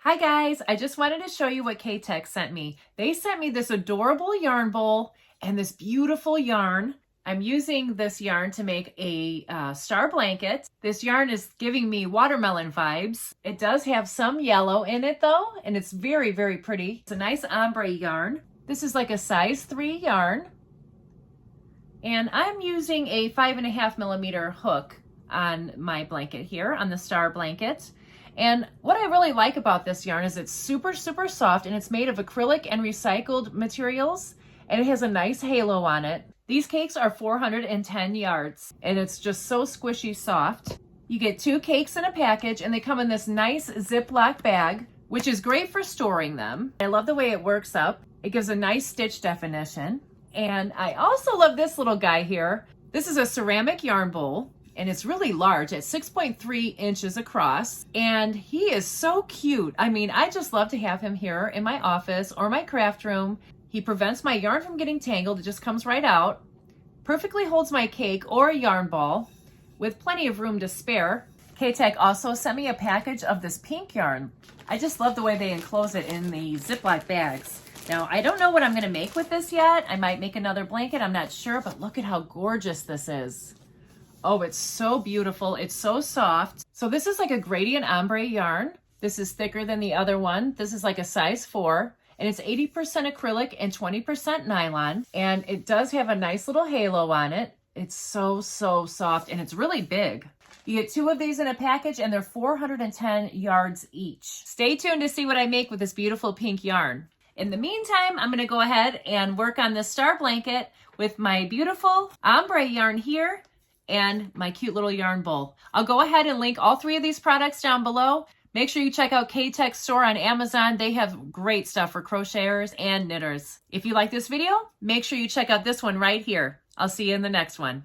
Hi guys, I just wanted to show you what Katech sent me. They sent me this adorable yarn bowl and this beautiful yarn. I'm using this yarn to make a star blanket. This yarn is giving me watermelon vibes. It does have some yellow in it though, and it's very, very pretty. It's a nice ombre yarn. This is like a size 3 yarn. And I'm using a 5.5 millimeter hook on my blanket here, on the star blanket. And what I really like about this yarn is it's super, super soft, and it's made of acrylic and recycled materials, and it has a nice halo on it. These cakes are 410 yards, and it's just so squishy soft. You get 2 cakes in a package, and they come in this nice Ziploc bag, which is great for storing them. I love the way it works up. It gives a nice stitch definition. And I also love this little guy here. This is a ceramic yarn bowl, and it's really large at 6.3 inches across. And he is so cute. I mean, I just love to have him here in my office or my craft room. He prevents my yarn from getting tangled. It just comes right out. Perfectly holds my cake or a yarn ball with plenty of room to spare. Katech also sent me a package of this pink yarn. I just love the way they enclose it in the Ziploc bags. Now, I don't know what I'm gonna make with this yet. I might make another blanket, I'm not sure, but look at how gorgeous this is. Oh, it's so beautiful. It's so soft. So this is like a gradient ombre yarn. This is thicker than the other one. This is like a size 4, and it's 80% acrylic and 20% nylon. And it does have a nice little halo on it. It's so, so soft, and it's really big. You get 2 of these in a package, and they're 410 yards each. Stay tuned to see what I make with this beautiful pink yarn. In the meantime, I'm gonna go ahead and work on this star blanket with my beautiful ombre yarn here and my cute little yarn bowl. I'll go ahead and link all 3 of these products down below. Make sure you check out Katech's store on Amazon. They have great stuff for crocheters and knitters. If you like this video, make sure you check out this one right here. I'll see you in the next one.